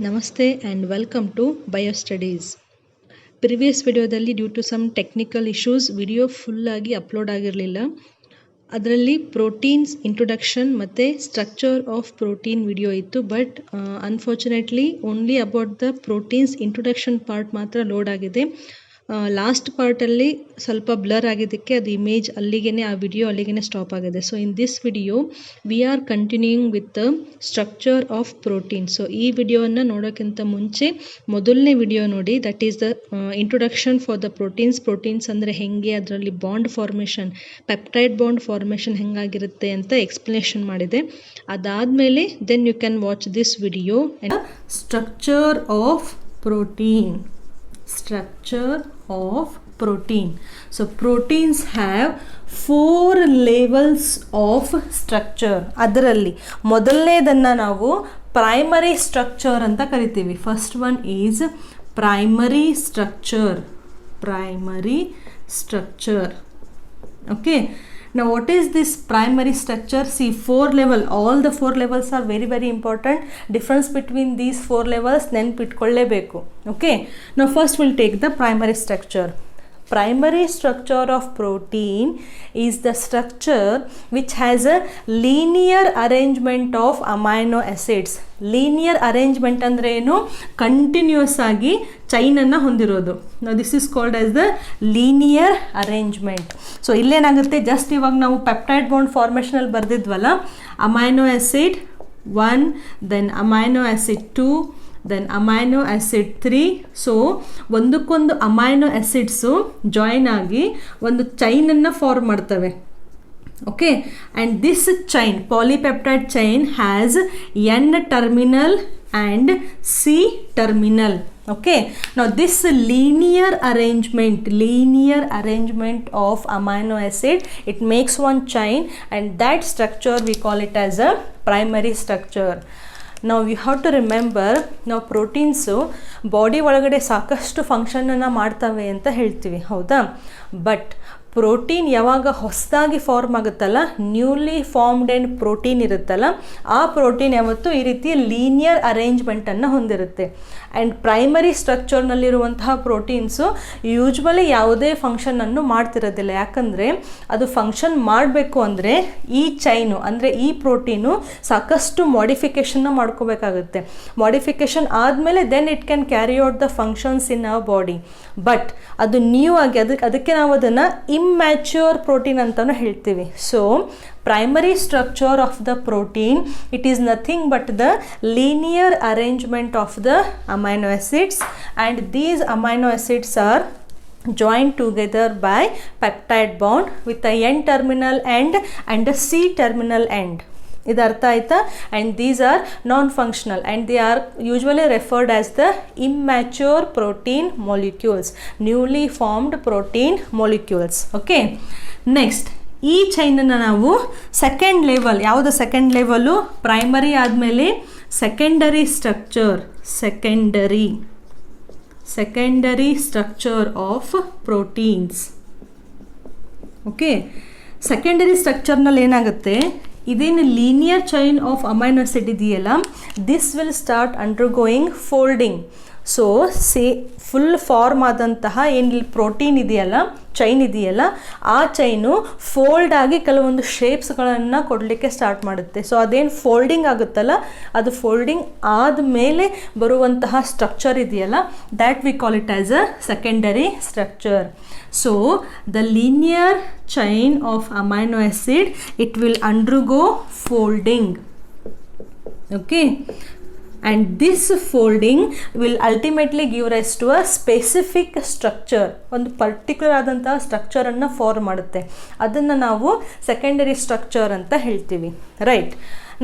ನಮಸ್ತೆ and welcome to Biostudies. Previous ವಿಡಿಯೋದಲ್ಲಿ due to some technical issues video ಫುಲ್ಲಾಗಿ upload ಆಗಿರಲಿಲ್ಲ. ಅದರಲ್ಲಿ ಪ್ರೋಟೀನ್ಸ್ ಇಂಟ್ರೊಡಕ್ಷನ್ ಮತ್ತು ಸ್ಟ್ರಕ್ಚರ್ ಆಫ್ ಪ್ರೋಟೀನ್ ವಿಡಿಯೋ ಇತ್ತು. But unfortunately only about the proteins introduction part ಮಾತ್ರ load ಆಗಿದೆ. ಲಾಸ್ಟ್ ಪಾರ್ಟಲ್ಲಿ ಸ್ವಲ್ಪ ಬ್ಲರ್ ಆಗಿದ್ದಕ್ಕೆ ಅದು ಇಮೇಜ್ ಅಲ್ಲಿಗೇ ಆ ವಿಡಿಯೋ ಅಲ್ಲಿಗೇ ಸ್ಟಾಪ್ ಆಗಿದೆ. So in this video we are continuing with the structure of protein. So ಈ ವಿಡಿಯೋವನ್ನು ನೋಡೋಕ್ಕಿಂತ ಮುಂಚೆ ಮೊದಲನೇ ವಿಡಿಯೋ ನೋಡಿ, that is the introduction for the proteins. Proteins ಅಂದರೆ ಹೆಂಗೆ, ಅದರಲ್ಲಿ bond formation, peptide bond formation ಹೆಂಗಾಗಿರುತ್ತೆ ಅಂತ ಎಕ್ಸ್ಪ್ಲನೇಷನ್ ಮಾಡಿದೆ. ಅದಾದಮೇಲೆ then you can watch this video. Structure of protein. Structure of protein. So proteins have 4 levels of structure. ಅದರಲ್ಲಿ ಮೊದಲನೇದನ್ನು ನಾವು primary structure ಅಂತ ಕರಿತೀವಿ. First one is primary structure. Primary structure. Okay. Now what is this primary structure? See, 4 level. All the 4 levels are very very important. Difference between these 4 levels ನೆನಪಿಟ್ಕೊಳ್ಳೇಬೇಕು. Okay. Now first we'll take the primary structure. Primary structure of protein is the structure which has a linear arrangement of amino acids. Linear arrangement ಅಂದ್ರೆ ಏನು? Continuous ಆಗಿ ಚೈನನ್ನು ಹೊಂದಿರೋದು. Now this is called as the linear arrangement. So ಇಲ್ಲೇನಾಗುತ್ತೆ, just ಇವಾಗ ನಾವು peptide bond ಫಾರ್ಮೇಷನಲ್ಲಿ ಬರೆದಿದ್ವಲ್ಲ, amino acid 1, then amino acid 2, then amino acid 3. So ಒಂದಕ್ಕೊಂದು ಅಮೈನೋ ಆ್ಯಸಿಡ್ಸು ಜಾಯಿನ್ ಆಗಿ ಒಂದು ಚೈನನ್ನು ಫಾರ್ಮ್ ಮಾಡ್ತವೆ. Okay. And this chain, polypeptide chain, has N terminal and C terminal. Okay. Now this linear arrangement of amino acid, it makes one chain, and that structure we call it as a primary structure. ನಾವು you have to remember, ನಾವು proteins body ಒಳಗಡೆ ಸಾಕಷ್ಟು ಫಂಕ್ಷನನ್ನು ಮಾಡ್ತವೆ ಅಂತ ಹೇಳ್ತೀವಿ, ಹೌದಾ? But protein ಯಾವಾಗ ಹೊಸದಾಗಿ ಫಾರ್ಮ್ ಆಗುತ್ತಲ್ಲ, ನ್ಯೂಲಿ ಫಾರ್ಮ್ಡ್ ಆ್ಯಂಡ್ ಪ್ರೋಟೀನ್ ಇರುತ್ತಲ್ಲ, ಆ ಪ್ರೋಟೀನ್ ಯಾವತ್ತೂ ಈ ರೀತಿ ಲೀನಿಯರ್ ಅರೇಂಜ್ಮೆಂಟನ್ನು ಹೊಂದಿರುತ್ತೆ. ಆ್ಯಂಡ್ ಪ್ರೈಮರಿ ಸ್ಟ್ರಕ್ಚರ್ನಲ್ಲಿರುವಂತಹ ಪ್ರೋಟೀನ್ಸು ಯೂಶ್ವಲಿ ಯಾವುದೇ ಫಂಕ್ಷನನ್ನು ಮಾಡ್ತಿರೋದಿಲ್ಲ. ಯಾಕಂದರೆ ಅದು ಫಂಕ್ಷನ್ ಮಾಡಬೇಕು ಅಂದರೆ ಈ ಚೈನು ಅಂದರೆ ಈ ಪ್ರೋಟೀನು ಸಾಕಷ್ಟು ಮಾಡಿಫಿಕೇಷನ್ನ ಮಾಡ್ಕೋಬೇಕಾಗುತ್ತೆ. ಮಾಡಿಫಿಕೇಷನ್ ಆದಮೇಲೆ then it can carry out the functions in our body. But ಅದು ನ್ಯೂ ಆಗಿ ಅದಕ್ಕೆ ನಾವು ಅದನ್ನು immature protein ಅಂತಲೂ ಹೇಳ್ತೀವಿ. So primary structure of the protein, it is nothing but the linear arrangement of the amino acids, and these amino acids are joined together by peptide bond with a N terminal end and a C terminal end. ಇದು ಅರ್ಥ ಆಯ್ತಾ? And these are non functional and they are usually referred as the immature protein molecules, newly formed protein molecules. Okay. Next ಈ ಚೈನನ್ನು ನಾವು second level, ಯಾವುದು second level? Primary ಆದಮೇಲೆ secondary structure. Secondary structure of proteins. Okay. Secondary ಸ್ಟ್ರಕ್ಚರ್ನಲ್ಲಿ ಏನಾಗುತ್ತೆ, ಇದೇನು linear chain of amino acid ಇದೆಯಲ್ಲ, this will start undergoing folding. So full form ಆದಂತಹ ಏನು ಪ್ರೋಟೀನ್ ಇದೆಯಲ್ಲ, ಚೈನ್ ಇದೆಯಲ್ಲ, ಆ ಚೈನು ಫೋಲ್ಡ್ ಆಗಿ ಕೆಲವೊಂದು ಶೇಪ್ಸ್ಗಳನ್ನು ಕೊಡಲಿಕ್ಕೆ ಸ್ಟಾರ್ಟ್ ಮಾಡುತ್ತೆ. ಸೊ ಅದೇನು ಫೋಲ್ಡಿಂಗ್ ಆಗುತ್ತಲ್ಲ, ಅದು ಫೋಲ್ಡಿಂಗ್ ಆದಮೇಲೆ ಬರುವಂತಹ ಸ್ಟ್ರಕ್ಚರ್ ಇದೆಯಲ್ಲ, that we call it as a secondary structure. So the linear chain of amino acid, it will undergo folding. Okay. And this folding will ultimately give rise to a specific structure. ಒಂದು particular ಆದಂತಹ ಸ್ಟ್ರಕ್ಚರನ್ನು form ಮಾಡುತ್ತೆ. ಅದನ್ನು ನಾವು secondary structure ಅಂತ ಹೇಳ್ತೀವಿ. Right.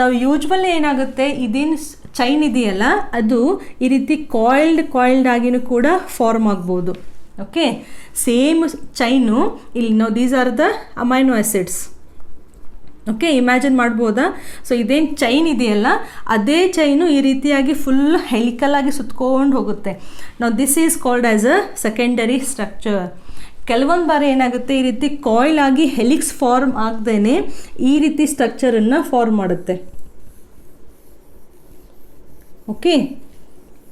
ನಾವು usually ಏನಾಗುತ್ತೆ, ಇದೇನು ಚೈನ್ ಇದೆಯಲ್ಲ, ಅದು ಈ ರೀತಿ ಕಾಯಿಲ್ಡ್ ಆಗಿನೂ ಕೂಡ ಫಾರ್ಮ್ ಆಗ್ಬೋದು. ಓಕೆ. ಸೇಮ್ ಚೈನು ಇಲ್ಲಿ ನಾವು these are the amino acids. Okay. Imagine ಮಾಡ್ಬೋದಾ? ಸೊ ಇದೇನು ಚೈನ್ ಇದೆಯಲ್ಲ, ಅದೇ ಚೈನು ಈ ರೀತಿಯಾಗಿ ಫುಲ್ ಹೆಲಿಕಲ್ ಆಗಿ ಸುತ್ಕೊಂಡು ಹೋಗುತ್ತೆ. ನಾವು this is called as a secondary structure. ಕೆಲವೊಂದು ಬಾರಿ ಏನಾಗುತ್ತೆ, ಈ ರೀತಿ ಕಾಯಿಲ್ ಆಗಿ ಹೆಲಿಕ್ಸ್ ಫಾರ್ಮ್ ಆಗದೇನೆ ಈ ರೀತಿ ಸ್ಟ್ರಕ್ಚರನ್ನು ಫಾರ್ಮ್ ಮಾಡುತ್ತೆ. ಓಕೆ.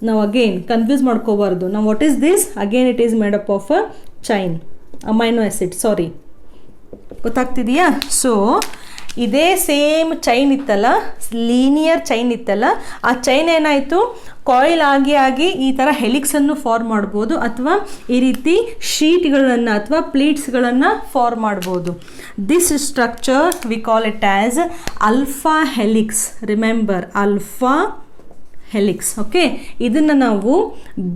ನಾವು ಅಗೇನ್ ಕನ್ಫ್ಯೂಸ್ ಮಾಡ್ಕೋಬಾರ್ದು. ನಾವು what is this, again it is made up of a chain, amino acid, sorry, ಗೊತ್ತಾಗ್ತಿದೆಯಾ? ಸೊ ಇದೇ ಸೇಮ್ ಚೈನ್ ಇತ್ತಲ್ಲ, ಲೀನಿಯರ್ ಚೈನ್ ಇತ್ತಲ್ಲ, ಆ ಚೈನ್ ಏನಾಯಿತು, ಕಾಯಿಲ್ ಆಗಿ ಈ ಥರ ಹೆಲಿಕ್ಸನ್ನು ಫಾರ್ಮ್ ಮಾಡ್ಬೋದು, ಅಥವಾ ಈ ರೀತಿ ಶೀಟ್ಗಳನ್ನು ಅಥವಾ ಪ್ಲೀಟ್ಸ್ಗಳನ್ನು ಫಾರ್ಮ್ ಮಾಡ್ಬೋದು. This structure V call it as alpha helix. Remember, alpha helix. Okay, ಇದನ್ನು ನಾವು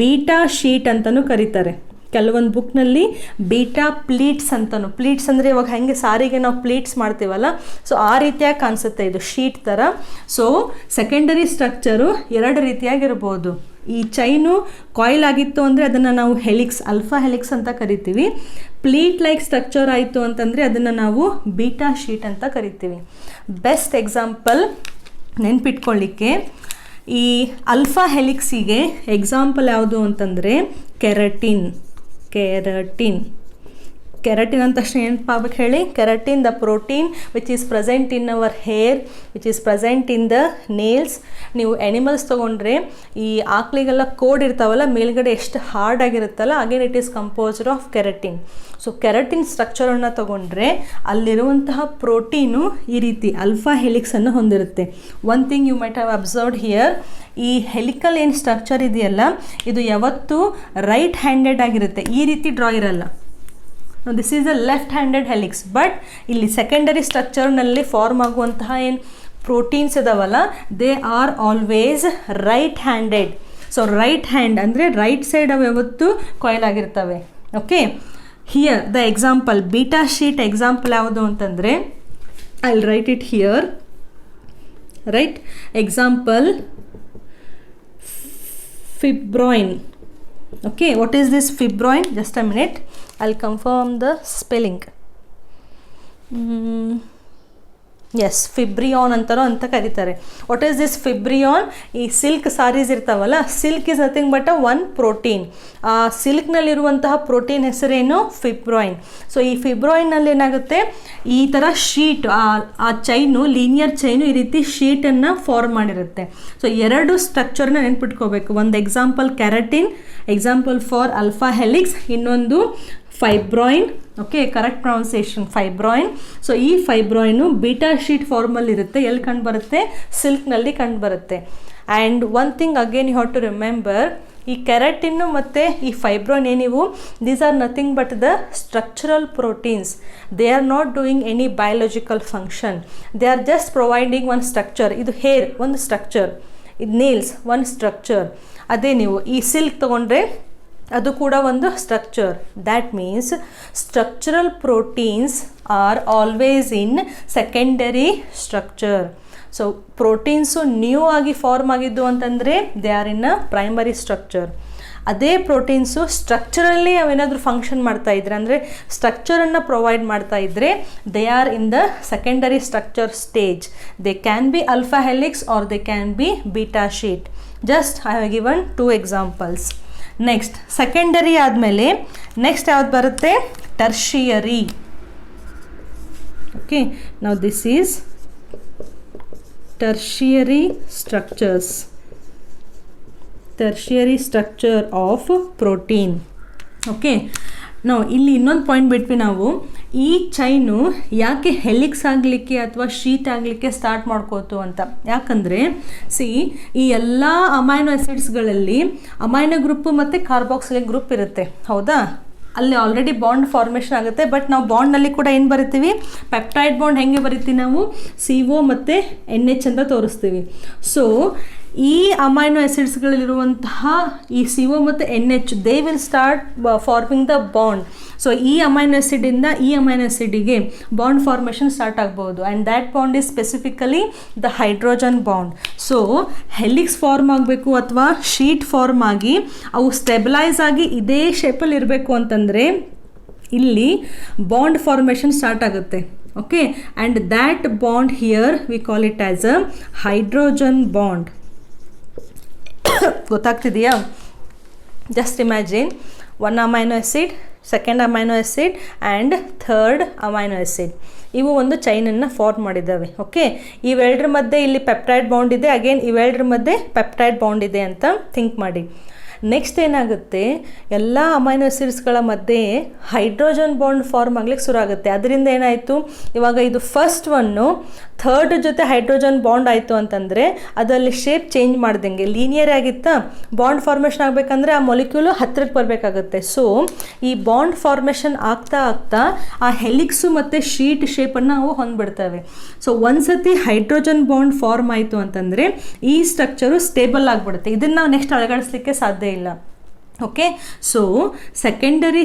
ಬೀಟಾ ಶೀಟ್ ಅಂತಲೂ ಕರೀತಾರೆ. ಕೆಲವೊಂದು ಬುಕ್ನಲ್ಲಿ ಬೀಟಾ ಪ್ಲೀಟ್ಸ್ ಅಂತಲೂ, ಪ್ಲೀಟ್ಸ್ ಅಂದರೆ ಇವಾಗ ಹೆಂಗೆ ಸಾರಿಗೆ ನಾವು ಪ್ಲೀಟ್ಸ್ ಮಾಡ್ತೀವಲ್ಲ, ಸೊ ಆ ರೀತಿಯಾಗಿ ಕಾಣಿಸುತ್ತೆ ಇದು ಶೀಟ್ ಥರ. ಸೊ ಸೆಕೆಂಡರಿ ಸ್ಟ್ರಕ್ಚರು ಎರಡು ರೀತಿಯಾಗಿರ್ಬೋದು. ಈ ಚೈನು ಕಾಯಿಲ್ ಆಗಿತ್ತು ಅಂದರೆ ಅದನ್ನು ನಾವು ಹೆಲಿಕ್ಸ್, ಅಲ್ಫಾ ಹೆಲಿಕ್ಸ್ ಅಂತ ಕರಿತೀವಿ. ಪ್ಲೀಟ್ ಲೈಕ್ ಸ್ಟ್ರಕ್ಚರ್ ಆಯಿತು ಅಂತಂದರೆ ಅದನ್ನು ನಾವು ಬೀಟಾ ಶೀಟ್ ಅಂತ ಕರಿತೀವಿ. ಬೆಸ್ಟ್ ಎಕ್ಸಾಂಪಲ್ ನೆನ್ಪಿಟ್ಕೊಳ್ಳಿಕ್ಕೆ, ಈ ಅಲ್ಫಾ ಹೆಲಿಕ್ಸಿಗೆ ಎಕ್ಸಾಂಪಲ್ ಯಾವುದು ಅಂತಂದರೆ ಕೆರಟಿನ್. ಕೆರಟಿನ್ ಅಂದ ತಕ್ಷಣ ಏನಪ್ಪಾಗಬೇಕು ಹೇಳಿ? Keratin, the protein which is present in our hair, which is present in the nails. ನೀವು ಎನಿಮಲ್ಸ್ ತೊಗೊಂಡ್ರೆ ಈ ಆಕಳಿಗೆಲ್ಲ ಕೋಡ್ ಇರ್ತಾವಲ್ಲ ಮೇಲ್ಗಡೆ, ಎಷ್ಟು ಹಾರ್ಡ್ ಆಗಿರುತ್ತಲ್ಲ, again it is composed of keratin. So keratin ಸ್ಟ್ರಕ್ಚರನ್ನು ತೊಗೊಂಡ್ರೆ ಅಲ್ಲಿರುವಂತಹ ಪ್ರೋಟೀನು ಈ ರೀತಿ ಅಲ್ಫಾ ಹೆಲಿಕ್ಸನ್ನು ಹೊಂದಿರುತ್ತೆ. One thing you might have observed here, ಈ ಹೆಲಿಕಲ್ ಏನು ಸ್ಟ್ರಕ್ಚರ್ ಇದೆಯಲ್ಲ, ಇದು ಯಾವತ್ತೂ ರೈಟ್ ಹ್ಯಾಂಡೆಡ್ ಆಗಿರುತ್ತೆ, ಈ ರೀತಿ ಡ್ರಾ ಇರಲ್ಲ. This is a left handed helix. But ಇಲ್ಲಿ ಸೆಕೆಂಡರಿ ಸ್ಟ್ರಕ್ಚರ್ನಲ್ಲಿ ಫಾರ್ಮ್ ಆಗುವಂತಹ ಏನು ಪ್ರೋಟೀನ್ಸ್ ಇದಾವಲ್ಲ, they are always right handed. So right hand ಅಂದರೆ ರೈಟ್ ಸೈಡ್ ಅವು ಯಾವತ್ತು ಕಾಯಿಲ್ ಆಗಿರ್ತವೆ. Okay, here the example, beta sheet example ಯಾವುದು ಅಂತಂದರೆ, I will write it here. Right, example fibroin. Okay, what is this fibroin? Just a minute, I'll confirm the spelling. Yes, fibroin ಅಂತಾರೋ ಅಂತ ಕರೀತಾರೆ. What is this fibroin? ಈ silk sarees ಇರ್ತಾವಲ್ಲ, silk is nothing but a one protein. ಆ ಸಿಲ್ಕ್ನಲ್ಲಿರುವಂತಹ protein ಹೆಸರೇನು? ಫಿಬ್ರಾಯಿನ್. So ಈ ಫಿಬ್ರಾಯಿನ್ನಲ್ಲಿ ಏನಾಗುತ್ತೆ, ಈ ಥರ ಶೀಟ್, ಆ ಚೈನು, ಲೀನಿಯರ್ ಚೈನು ಈ ರೀತಿ ಶೀಟನ್ನು ಫಾರ್ಮ್ ಮಾಡಿರುತ್ತೆ. ಸೊ ಎರಡು ಸ್ಟ್ರಕ್ಚರ್ನ ನೆನ್ಪಿಟ್ಕೋಬೇಕು. ಒಂದು example keratin, example for alpha helix, ಇನ್ನೊಂದು fibroin. Okay, correct pronunciation, fibroin. So ಈ ಫೈಬ್ರಾಯಿನು ಬೀಟಾ ಶೀಟ್ ಫಾರ್ಮಲ್ಲಿ ಇರುತ್ತೆ. ಎಲ್ಲಿ ಕಂಡು ಬರುತ್ತೆ? ಸಿಲ್ಕ್ನಲ್ಲಿ ಕಂಡು ಬರುತ್ತೆ. And one thing again you have to remember, ಈ ಕೆರಟಿನ್ನು ಮತ್ತು ಈ ಫೈಬ್ರಾಯಿನ್ ಏನಿವು, these are nothing but the structural proteins. They are not doing any biological function, they are just providing one structure. ಇದು ಹೇರ್ ಒಂದು ಸ್ಟ್ರಕ್ಚರ್, ಇದು nails ಒಂದು structure. ಅದೇ ನೀವು ಈ ಸಿಲ್ಕ್ ತೊಗೊಂಡ್ರೆ ಅದು ಕೂಡ ಒಂದು structure. That means structural proteins are always in secondary structure. So proteins new ಆಗಿ ಫಾರ್ಮ್ ಆಗಿದ್ದು ಅಂತಂದರೆ they are in a primary structure. ಅದೇ ಪ್ರೋಟೀನ್ಸು ಸ್ಟ್ರಕ್ಚರಲ್ಲಿ ಅವೇನಾದರೂ ಫಂಕ್ಷನ್ ಮಾಡ್ತಾ ಇದ್ರೆ, ಅಂದರೆ ಸ್ಟ್ರಕ್ಚರನ್ನು ಪ್ರೊವೈಡ್ ಮಾಡ್ತಾ ಇದ್ದರೆ, they are in the secondary structure stage. They can be alpha helix or they can be beta sheet. Just I have given 2 examples. Next secondary ಆದಮೇಲೆ ನೆಕ್ಸ್ಟ್ ಯಾವ್ದು ಬರುತ್ತೆ? ಟರ್ಷಿಯರಿ. ಓಕೆ, ನಾವು this is tertiary structures, tertiary structure of protein. Okay, ನಾವು ಇಲ್ಲಿ ಇನ್ನೊಂದು point ಬಿಟ್ವಿ ನಾವು, ಈ ಚೈನು ಯಾಕೆ ಹೆಲಿಕ್ಸ್ ಆಗಲಿಕ್ಕೆ ಅಥವಾ ಶೀಟ್ ಆಗಲಿಕ್ಕೆ ಸ್ಟಾರ್ಟ್ ಮಾಡ್ಕೋತು ಅಂತ. ಯಾಕಂದರೆ ಈ ಎಲ್ಲ ಅಮೈನೋ ಆ್ಯಸಿಡ್ಸ್ಗಳಲ್ಲಿ ಅಮೈನೋ ಗ್ರೂಪು ಮತ್ತು ಕಾರ್ಬಾಕ್ಸಿಲಿಕ್ ಗ್ರೂಪ್ ಇರುತ್ತೆ, ಹೌದಾ? ಅಲ್ಲಿ ಆಲ್ರೆಡಿ ಬಾಂಡ್ ಫಾರ್ಮೇಷನ್ ಆಗುತ್ತೆ. ಬಟ್ ನಾವು ಬಾಂಡ್ನಲ್ಲಿ ಕೂಡ ಏನು ಬರಿತೀವಿ? ಪೆಪ್ಟೈಡ್ ಬಾಂಡ್ ಹೆಂಗೆ ಬರಿತೀವಿ ನಾವು? CO ಮತ್ತು NH ಅಂತ ತೋರಿಸ್ತೀವಿ. ಸೊ ಈ ಅಮೈನೋ ಆ್ಯಸಿಡ್ಸ್ಗಳಲ್ಲಿರುವಂತಹ ಈ CO ಮತ್ತು NH they will start forming the bond. So ಈ ಅಮೈನೋ ಆ್ಯಸಿಡಿಂದ ಈ ಅಮೈನೋ ಆ್ಯಸಿಡಿಗೆ ಬಾಂಡ್ ಫಾರ್ಮೇಷನ್ ಸ್ಟಾರ್ಟ್ ಆಗ್ಬೋದು. And that bond is specifically the hydrogen bond. So helix form ಆಗಬೇಕು ಅಥವಾ ಶೀಟ್ ಫಾರ್ಮ್ ಆಗಿ ಅವು ಸ್ಟೆಬಿಲೈಸ್ ಆಗಿ ಇದೇ ಶೇಪಲ್ಲಿ ಇರಬೇಕು ಅಂತಂದರೆ ಇಲ್ಲಿ ಬಾಂಡ್ ಫಾರ್ಮೇಷನ್ ಸ್ಟಾರ್ಟ್ ಆಗುತ್ತೆ. Okay, and that bond here we call it as a hydrogen bond. ಗೊತ್ತಾಗ್ತಿದೆಯಾ? Just imagine, one amino acid, second amino acid and third amino acid. ಇವು ಒಂದು ಚೈನನ್ನು ಫಾರ್ಮ್ ಮಾಡಿದ್ದಾವೆ. ಓಕೆ, ಇವೆರಡರ ಮಧ್ಯೆ ಇಲ್ಲಿ ಪೆಪ್ಟೈಡ್ ಬಾಂಡ್ ಇದೆ, again ಇವೆರಡರ ಮಧ್ಯೆ ಪೆಪ್ಟೈಡ್ ಬಾಂಡ್ ಇದೆ ಅಂತ ಥಿಂಕ್ ಮಾಡಿ. ನೆಕ್ಸ್ಟ್ ಏನಾಗುತ್ತೆ, ಎಲ್ಲ ಅಮೈನೋ ಆಸಿಡ್ಸ್ಗಳ ಮಧ್ಯೆ ಹೈಡ್ರೋಜನ್ ಬಾಂಡ್ ಫಾರ್ಮ್ ಆಗ್ಲಿಕ್ಕೆ ಶುರು ಆಗುತ್ತೆ. ಅದರಿಂದ ಏನಾಯಿತು, ಇವಾಗ ಇದು ಫಸ್ಟ್ ಒನ್ನು ಥರ್ಡ್ ಜೊತೆ ಹೈಡ್ರೋಜನ್ ಬಾಂಡ್ ಆಯಿತು ಅಂತಂದರೆ ಅದರಲ್ಲಿ ಶೇಪ್ ಚೇಂಜ್ ಮಾಡ್ದಂಗೆ ಲೀನಿಯರ್ ಆಗಿತ್ತಾ, ಬಾಂಡ್ ಫಾರ್ಮೇಷನ್ ಆಗಬೇಕಂದ್ರೆ ಆ ಮೊಲಿಕ್ಯೂಲು ಹತ್ತಿರಕ್ಕೆ ಬರಬೇಕಾಗುತ್ತೆ. ಸೊ ಈ ಬಾಂಡ್ ಫಾರ್ಮೇಷನ್ ಆಗ್ತಾ ಆಗ್ತಾ ಆ ಹೆಲಿಕ್ಸು ಮತ್ತು ಶೀಟ್ ಶೇಪನ್ನು ನಾವು ಹೊಂದ್ಬಿಡ್ತೇವೆ. ಸೊ ಒಂದ್ಸತಿ ಹೈಡ್ರೋಜನ್ ಬಾಂಡ್ ಫಾರ್ಮ್ ಆಯಿತು ಅಂತಂದರೆ ಈ ಸ್ಟ್ರಕ್ಚರು ಸ್ಟೇಬಲ್ ಆಗಿಬಿಡುತ್ತೆ. ಇದನ್ನು ನಾವು ನೆಕ್ಸ್ಟ್ ಅಳಗಡಿಸ್ಲಿಕ್ಕೆ ಸಾಧ್ಯ ಇಲ್ಲ. Okay, so secondary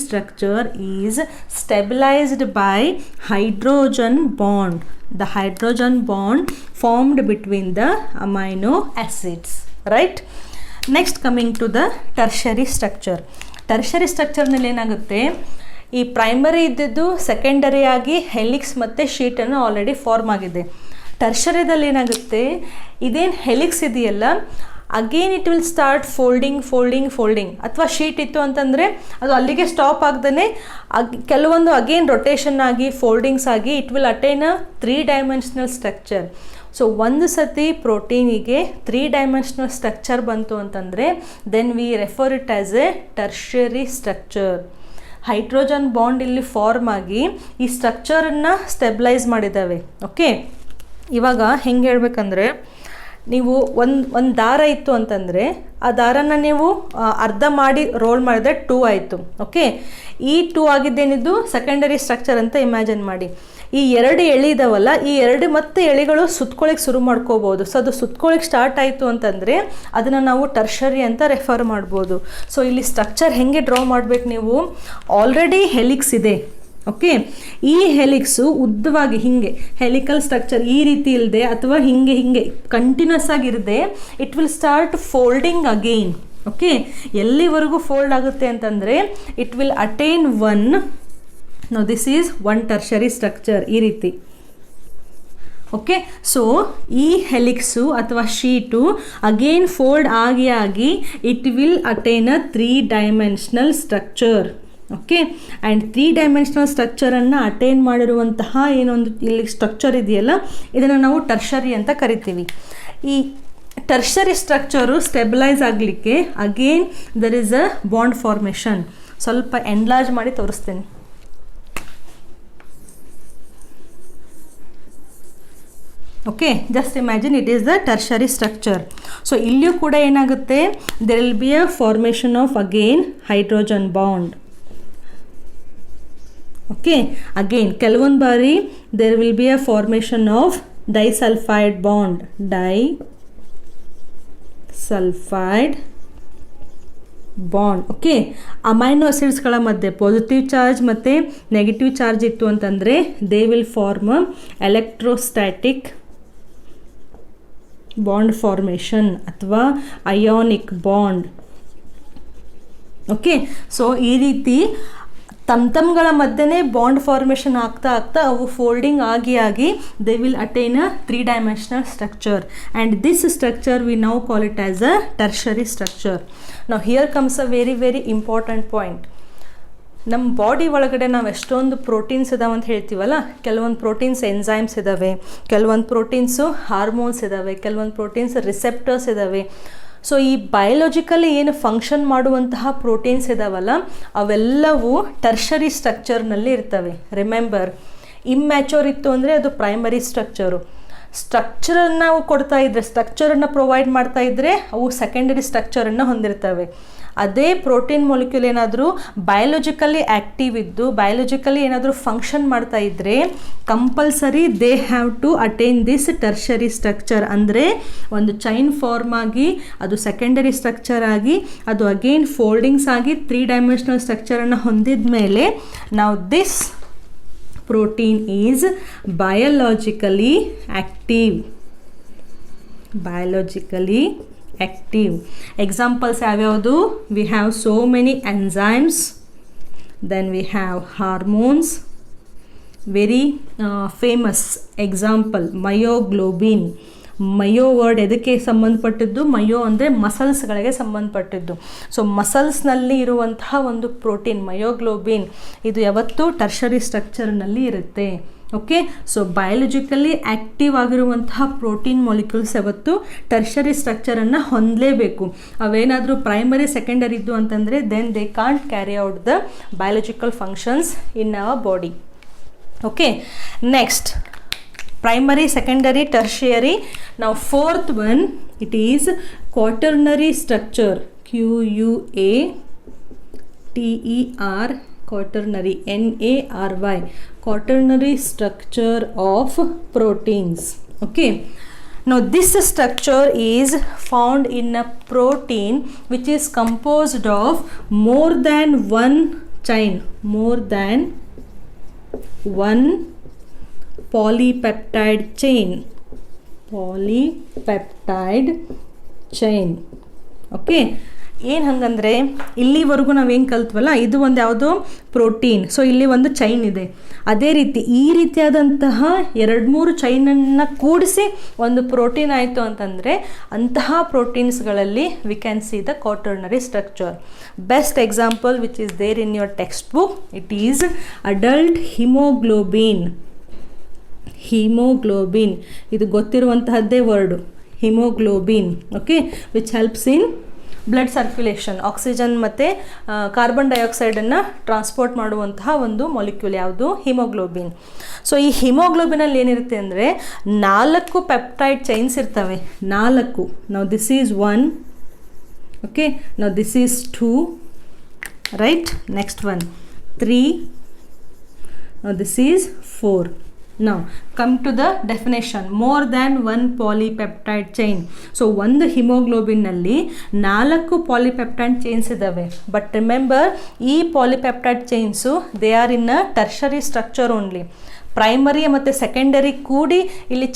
structure is stabilized by hydrogen bond, the hydrogen bond formed between the amino acids, right? Next coming to the tertiary structure ನಲ್ಲಿ ಏನಾಗುತ್ತೆ, ಈ ಪ್ರೈಮರಿ ಇದ್ದಿದ್ದು ಸೆಕೆಂಡರಿ ಆಗಿ ಹೆಲಿಕ್ಸ್ ಮತ್ತು ಶೀಟನ್ನು ಆಲ್ರೆಡಿ ಫಾರ್ಮ್ ಆಗಿದೆ. ಟರ್ಷರಿದಲ್ಲಿ ಏನಾಗುತ್ತೆ, ಇದೇನು ಹೆಲಿಕ್ಸ್ ಇದೆಯಲ್ಲ again it will start folding ಅಥವಾ ಶೀಟ್ ಇತ್ತು ಅಂತಂದರೆ ಅದು ಅಲ್ಲಿಗೆ ಸ್ಟಾಪ್ ಆಗ್ದೇ ಕೆಲವೊಂದು ಅಗೇನ್ ರೊಟೇಷನ್ ಆಗಿ ಫೋಲ್ಡಿಂಗ್ಸ್ ಆಗಿ it will attain a 3 dimensional structure. So ಒಂದು ಸತಿ ಪ್ರೋಟೀನಿಗೆ 3 ಡೈಮೆನ್ಷನಲ್ ಸ್ಟ್ರಕ್ಚರ್ ಬಂತು ಅಂತಂದರೆ then we refer it as a tertiary structure. Hydrogen bond ಇಲ್ಲಿ ಫಾರ್ಮ್ ಆಗಿ ಈ ಸ್ಟ್ರಕ್ಚರನ್ನು ಸ್ಟೆಬಿಲೈಸ್ ಮಾಡಿದ್ದಾವೆ. ಓಕೆ, ಇವಾಗ ಹೆಂಗೆ ಹೇಳ್ಬೇಕಂದ್ರೆ, ನೀವು ಒಂದು ದಾರ ಇತ್ತು ಅಂತಂದರೆ ಆ ದಾರನ ನೀವು ಅರ್ಧ ಮಾಡಿ ರೋಲ್ ಮಾಡಿದ್ರೆ 2 ಆಯಿತು. ಓಕೆ, ಈ 2 ಆಗಿದ್ದೇನಿದ್ದು ಸೆಕೆಂಡರಿ ಸ್ಟ್ರಕ್ಚರ್ ಅಂತ ಇಮ್ಯಾಜಿನ್ ಮಾಡಿ. ಈ 2 ಎಳೆ ಇದಾವಲ್ಲ, ಈ 2 ಮತ್ತೆ ಎಳೆಗಳು ಸುತ್ಕೊಳ್ಳಿಕ್ಕೆ ಶುರು ಮಾಡ್ಕೋಬೋದು. ಸೊ ಅದು ಸುತ್ಕೊಳ್ಳಿಕ್ಕೆ ಸ್ಟಾರ್ಟ್ ಆಯಿತು ಅಂತಂದರೆ ಅದನ್ನು ನಾವು ಟರ್ಷರಿ ಅಂತ ರೆಫರ್ ಮಾಡ್ಬೋದು. ಸೊ ಇಲ್ಲಿ ಸ್ಟ್ರಕ್ಚರ್ ಹೆಂಗೆ ಡ್ರಾ ಮಾಡಬೇಕು, ನೀವು ಆಲ್ರೆಡಿ ಹೆಲಿಕ್ಸ್ ಇದೆ. ಓಕೆ, ಈ ಹೆಲಿಕ್ಸು ಉದ್ದವಾಗಿ ಹಿಂಗೆ ಹೆಲಿಕಲ್ ಸ್ಟ್ರಕ್ಚರ್ ಈ ರೀತಿ ಇಲ್ಲದೆ ಅಥವಾ ಹಿಂಗೆ ಕಂಟಿನ್ಯೂಸ್ ಆಗಿರದೆ it will start folding again. Okay, ಎಲ್ಲಿವರೆಗೂ ಫೋಲ್ಡ್ ಆಗುತ್ತೆ ಅಂತಂದರೆ it will attain this is one tertiary structure ಈ ರೀತಿ. ಓಕೆ, ಸೊ ಈ ಹೆಲಿಕ್ಸು ಅಥವಾ ಶೀಟು ಅಗೇನ್ ಫೋಲ್ಡ್ ಆಗಿ it will attain a 3 dimensional structure. Okay, and 3 dimensional ಸ್ಟ್ರಕ್ಚರನ್ನು ಅಟೈನ್ ಮಾಡಿರುವಂತಹ ಏನೊಂದು ಇಲ್ಲಿ ಸ್ಟ್ರಕ್ಚರ್ ಇದೆಯಲ್ಲ ಇದನ್ನು ನಾವು ಟರ್ಷರಿ ಅಂತ ಕರಿತೀವಿ. ಈ ಟರ್ಷರಿ ಸ್ಟ್ರಕ್ಚರು ಸ್ಟೆಬಿಲೈಸ್ ಆಗಲಿಕ್ಕೆ again there is a bond formation. ಸ್ವಲ್ಪ ಎನ್ಲಾರ್ಜ್ ಮಾಡಿ ತೋರಿಸ್ತೇನೆ. Okay, just imagine it is the tertiary structure. So ಇಲ್ಲಿಯೂ ಕೂಡ ಏನಾಗುತ್ತೆ, there will be a formation of again hydrogen bond. Okay, again ಕೆಲವೊಂದು ಬಾರಿ there will be a formation of disulphide bond, okay, amino ಆಸಿಡ್ಸ್ಗಳ ಮಧ್ಯೆ positive charge ಮತ್ತು negative charge ಇತ್ತು ಅಂತಂದರೆ they will form electrostatic bond formation ಅಥವಾ ionic bond. Okay, so ಈ ರೀತಿ ತಮ್ಗಳ ಮಧ್ಯೆ ಬಾಂಡ್ ಫಾರ್ಮೇಷನ್ ಆಗ್ತಾ ಅವು ಫೋಲ್ಡಿಂಗ್ ಆಗಿ they will attain a 3 dimensional structure and this structure we now call it as a tertiary structure. ನಾವು here comes a very very important point. ನಮ್ಮ body ಒಳಗಡೆ ನಾವು ಎಷ್ಟೊಂದು ಪ್ರೋಟೀನ್ಸ್ ಇದಾವೆ ಅಂತ ಹೇಳ್ತೀವಲ್ಲ, ಕೆಲವೊಂದು ಪ್ರೋಟೀನ್ಸ್ ಎನ್ಸೈಮ್ಸ್ ಇದ್ದಾವೆ, ಕೆಲವೊಂದು ಪ್ರೋಟೀನ್ಸು ಹಾರ್ಮೋನ್ಸ್ ಇದ್ದಾವೆ, ಕೆಲವೊಂದು ಪ್ರೋಟೀನ್ಸ್ ರಿಸೆಪ್ಟರ್ಸ್ ಇದ್ದಾವೆ. ಸೊ ಈ ಬಯೋಲಾಜಿಕಲಿ ಏನು ಫಂಕ್ಷನ್ ಮಾಡುವಂತಹ ಪ್ರೋಟೀನ್ಸ್ ಇದಾವಲ್ಲ ಅವೆಲ್ಲವೂ ಟರ್ಷರಿ ಸ್ಟ್ರಕ್ಚರ್ನಲ್ಲಿ ಇರ್ತವೆ. ರಿಮೆಂಬರ್, ಇಮ್ಮ್ಯಾಚೋರ್ ಇತ್ತು ಅಂದರೆ ಅದು ಪ್ರೈಮರಿ ಸ್ಟ್ರಕ್ಚರನ್ನು ನಾವು ಕೊಡ್ತಾ ಇದ್ದರೆ, ಸ್ಟ್ರಕ್ಚರನ್ನು ಪ್ರೊವೈಡ್ ಮಾಡ್ತಾ ಇದ್ದರೆ ಅವು ಸೆಕೆಂಡರಿ ಸ್ಟ್ರಕ್ಚರನ್ನು ಹೊಂದಿರ್ತವೆ. ಅದೇ ಪ್ರೋಟೀನ್ ಮೊಲಿಕ್ಯೂಲ್ ಏನಾದರೂ ಬಯೋಲಾಜಿಕಲಿ ಆ್ಯಕ್ಟಿವ್ ಇದ್ದು ಬಯೋಲಾಜಿಕಲಿ ಏನಾದರೂ ಫಂಕ್ಷನ್ ಮಾಡ್ತಾ ಇದ್ದರೆ compulsory they have to attain this tertiary structure. ಅಂದರೆ ಒಂದು ಚೈನ್ ಫಾರ್ಮ್ ಆಗಿ ಅದು ಸೆಕೆಂಡರಿ ಸ್ಟ್ರಕ್ಚರ್ ಆಗಿ ಅದು ಅಗೇನ್ ಫೋಲ್ಡಿಂಗ್ಸ್ ಆಗಿ 3 ಡೈಮೆನ್ಷನಲ್ ಸ್ಟ್ರಕ್ಚರನ್ನು ಹೊಂದಿದ ಮೇಲೆ ನಾವು this protein is biologically active. Examples ಯಾವ್ಯಾವುದು? We have so many enzymes, then we have hormones. Very famous example, myoglobin. Myo word ಎದಕ್ಕೆ ಸಂಬಂಧಪಟ್ಟಿದ್ದು? ಮಯೋ ಅಂದರೆ ಮಸಲ್ಸ್ಗಳಿಗೆ ಸಂಬಂಧಪಟ್ಟಿದ್ದು. ಸೊ ಮಸಲ್ಸ್ನಲ್ಲಿ ಇರುವಂತಹ ಒಂದು ಪ್ರೋಟೀನ್ ಮಯೋಗ್ಲೋಬಿನ್, ಇದು ಯಾವತ್ತೂ ಟರ್ಷರಿ ಸ್ಟ್ರಕ್ಚರ್ನಲ್ಲಿ ಇರುತ್ತೆ. ಓಕೆ, ಸೊ ಬಯಾಲಜಿಕಲಿ ಆ್ಯಕ್ಟಿವ್ ಆಗಿರುವಂತಹ ಪ್ರೋಟೀನ್ ಮಾಲಿಕ್ಯೂಲ್ಸ್ ಯಾವತ್ತು ಟರ್ಷರಿ ಸ್ಟ್ರಕ್ಚರನ್ನು ಹೊಂದಲೇಬೇಕು. ಅವೇನಾದರೂ ಪ್ರೈಮರಿ ಸೆಕೆಂಡರಿ ಇದ್ದು ಅಂತಂದರೆ then they can't carry out the biological functions in our body. Okay, next primary, secondary, tertiary. Now fourth one, it is quaternary structure, Q-U-A-T-E-R, quaternary, N-A-R-Y, quaternary structure of proteins. Okay, now this structure is found in a protein which is composed of more than one chain, more than one polypeptide chain, polypeptide chain. Okay, ಏನು ಹಂಗಂದರೆ ಇಲ್ಲಿವರೆಗೂ ನಾವೇನು ಕಲ್ತ್ವಲ್ಲ, ಇದು ಒಂದು ಯಾವುದೋ protein. So ಇಲ್ಲಿ ಒಂದು chain ಇದೆ. ಅದೇ ರೀತಿ ಈ ರೀತಿಯಾದಂತಹ 2-3 ಚೈನನ್ನು ಕೂಡಿಸಿ ಒಂದು ಪ್ರೋಟೀನ್ ಆಯಿತು ಅಂತಂದರೆ ಅಂತಹ ಪ್ರೋಟೀನ್ಸ್ಗಳಲ್ಲಿ we can see the quaternary structure. Best example which is there in your textbook, it is adult haemoglobin. Haemoglobin ಇದು ಗೊತ್ತಿರುವಂತಹದ್ದೇ word, haemoglobin. Okay, which helps in blood circulation, oxygen ಮತ್ತು ಕಾರ್ಬನ್ ಡೈಆಕ್ಸೈಡನ್ನು transport ಮಾಡುವಂತಹ ಒಂದು molecule ಯಾವುದು? Haemoglobin. So ಈ ಹಿಮೋಗ್ಲೋಬಿನಲ್ಲಿ ಏನಿರುತ್ತೆ ಅಂದರೆ 4 ಪೆಪ್ಟೈಡ್ ಚೈನ್ಸ್ ಇರ್ತವೆ. 4. ನಾವು ದಿಸ್ ಈಸ್ 1. ಓಕೆ, ನಾವು this is 2. Right, next one 3. ನಾವು this is 4. Now come to the definition. More than one polypeptide chain. So ಒಂದು ಹಿಮೋಗ್ಲೋಬಿನ್ನಲ್ಲಿ 4 ಪಾಲಿಪೆಪ್ಟೈಡ್ ಚೈನ್ಸ್ ಇದ್ದಾವೆ. ಬಟ್ ರಿಮೆಂಬರ್, ಈ polypeptide chains they are in a tertiary structure only. Primary ಮತ್ತು secondary ಕೂಡಿ ಇಲ್ಲಿ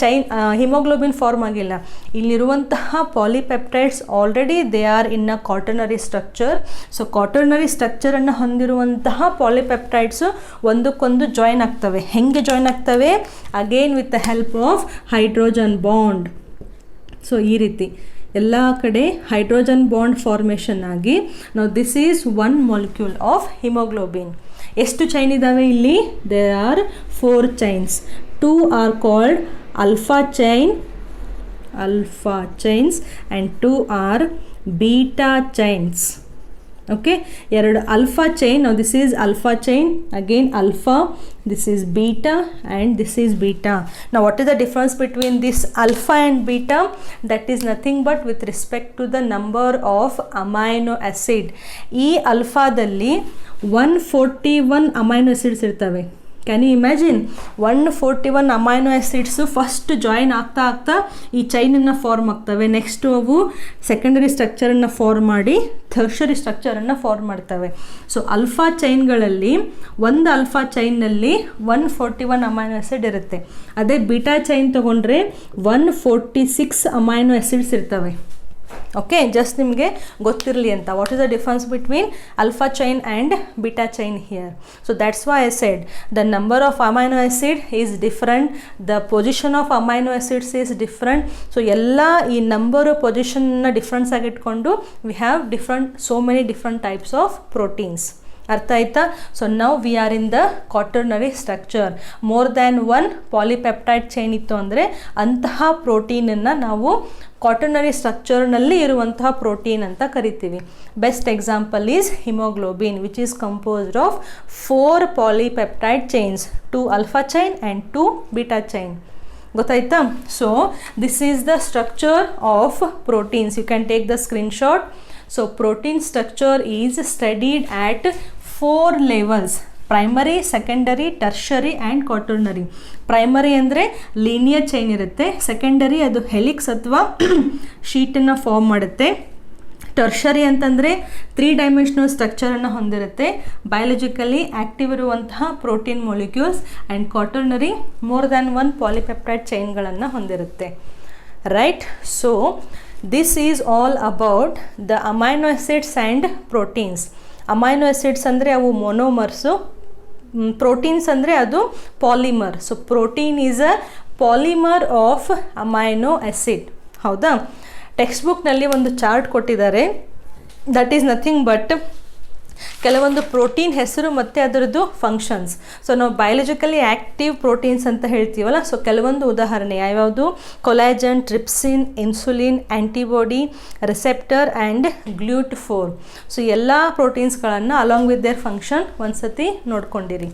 haemoglobin form ಆಗಿಲ್ಲ. ಇಲ್ಲಿರುವಂತಹ polypeptides already they are in a quaternary structure. So quaternary ಸ್ಟ್ರಕ್ಚರನ್ನು ಹೊಂದಿರುವಂತಹ ಪಾಲಿಪೆಪ್ಟೈಡ್ಸು ಒಂದಕ್ಕೊಂದು ಜಾಯಿನ್ ಆಗ್ತವೆ. ಹೆಂಗೆ ಜಾಯಿನ್ ಆಗ್ತವೆ? Again with the help of hydrogen bond. So ಈ ರೀತಿ ಎಲ್ಲ ಕಡೆ ಹೈಡ್ರೋಜನ್ ಬಾಂಡ್ ಫಾರ್ಮೇಷನ್ ಆಗಿ ನಾವು this is one molecule of haemoglobin. ಎಷ್ಟು ಚೈನ್ ಇದ್ದಾವೆ ಇಲ್ಲಿ? There are 4 chains. 2 are called alpha chains and 2 are beta chains. Okay, 2 alpha chain. Now this is alpha chain, again alpha, this is beta and this is beta. Now what is the difference between this alpha and beta? That is nothing but with respect to the number of amino acid. ಈ alphaದಲ್ಲಿ 141 amino acids ಇರ್ತವೆ. Can you imagine? 141 amino acids first join ಆಗ್ತಾ ಆಗ್ತಾ ಈ ಚೈನನ್ನು form ಆಗ್ತವೆ. Next ಅವು secondary ಸ್ಟ್ರಕ್ಚರನ್ನು ಫಾರ್ಮ್ ಮಾಡಿ ಟರ್ಷರಿ ಸ್ಟ್ರಕ್ಚರನ್ನು ಫಾರ್ಮ್ ಮಾಡ್ತವೆ. ಸೊ ಅಲ್ಫಾ ಚೈನ್ಗಳಲ್ಲಿ ಒಂದು ಅಲ್ಫಾ ಚೈನ್ನಲ್ಲಿ 141 ಅಮೈನೋ ಆ್ಯಸಿಡ್ ಇರುತ್ತೆ. ಅದೇ ಬೀಟಾ ಚೈನ್ ತೊಗೊಂಡ್ರೆ 146 ಅಮೈನೋ ಆ್ಯಸಿಡ್ಸ್ ಇರ್ತವೆ. ಓಕೆ, ಜಸ್ಟ್ ನಿಮಗೆ ಗೊತ್ತಿರಲಿ ಅಂತ. What is the difference between alpha chain and beta chain here? So that's why I said the number of amino acid is different, the position of amino acids is different. So ಎಲ್ಲ ಈ number ಪೊಸಿಷನ್ನ difference ಆಗಿಟ್ಕೊಂಡು we have so many different types of proteins. ಅರ್ಥ ಆಯ್ತಾ? So now we are in the quaternary structure. More than 1 polypeptide chain ಇತ್ತು ಅಂದರೆ ಅಂತಹ ಪ್ರೋಟೀನನ್ನು ನಾವು ಕ್ವಾಟರ್ನರಿ ಸ್ಟ್ರಕ್ಚರ್ನಲ್ಲಿ ಇರುವಂತಹ ಪ್ರೋಟೀನ್ ಅಂತ ಕರಿತೀವಿ. Best example is haemoglobin, which is composed of 4 polypeptide chains, 2 alpha chain and 2 beta chain. ಗೊತ್ತಾಯ್ತಾ? So this is the structure of proteins. You can take the screenshot. So protein structure is studied at 4 levels: primary, secondary, tertiary and quaternary. Primary ಅಂದರೆ linear chain ಇರುತ್ತೆ. Secondary ಅದು helix ಅಥವಾ ಶೀಟನ್ನು form ಮಾಡುತ್ತೆ. Tertiary ಅಂತಂದರೆ 3 dimensional ಸ್ಟ್ರಕ್ಚರನ್ನು ಹೊಂದಿರುತ್ತೆ, biologically active ಇರುವಂತಹ protein molecules. And quaternary more than 1 polypeptide ಚೈನ್ಗಳನ್ನು ಹೊಂದಿರುತ್ತೆ. Right? So this is all about the amino acids and proteins. Amino acids ಅಂದರೆ ಅವು ಮೊನೋಮರ್ಸು, ಪ್ರೋಟೀನ್ಸ್ ಅಂದರೆ ಅದು polymer. So protein is a polymer of amino acid. ಹೌದಾ? ಟೆಕ್ಸ್ಟ್ ಬುಕ್ನಲ್ಲಿ ಒಂದು ಚಾರ್ಟ್ ಕೊಟ್ಟಿದ್ದಾರೆ. ದಟ್ ಈಸ್ ನಥಿಂಗ್ ಬಟ್ ಕೆಲವೊಂದು ಪ್ರೋಟೀನ್ ಹೆಸರು ಮತ್ತು ಅದರದ್ದು ಫಂಕ್ಷನ್ಸ್. ಸೊ ನಾವು ಬಯಾಲಜಿಕಲಿ ಆ್ಯಕ್ಟಿವ್ ಪ್ರೋಟೀನ್ಸ್ ಅಂತ ಹೇಳ್ತೀವಲ್ಲ, ಸೊ ಕೆಲವೊಂದು ಉದಾಹರಣೆ ಯಾವ್ಯಾವುದು? Collagen, trypsin, insulin, antibody, receptor and ಗ್ಲೂಟ್4. ಸೊ ಎಲ್ಲ ಪ್ರೋಟೀನ್ಸ್ಗಳನ್ನು ಅಲಾಂಗ್ ವಿತ್ ದೇರ್ ಫಂಕ್ಷನ್ ಒಂದು ಸತಿ ನೋಡ್ಕೊಂಡಿರಿ.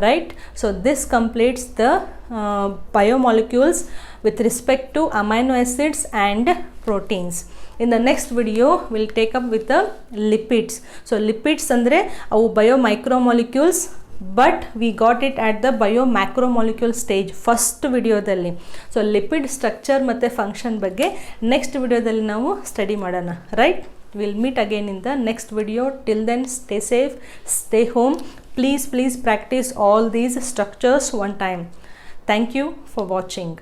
Right? So this completes the biomolecules with respect to amino acids and proteins. In the next video we'll take up with the lipids. So lipids andre avu biomicromolecules, but we got it at the biomacromolecule stage first video dalli. So lipid structure ಮತ್ತೆ function ಬಗ್ಗೆ next video dalli ನಾವು study ಮಾಡೋಣ. Right? We'll meet again in the next video. Till then, stay safe, stay home. Please practice all these structures one time. Thank you for watching.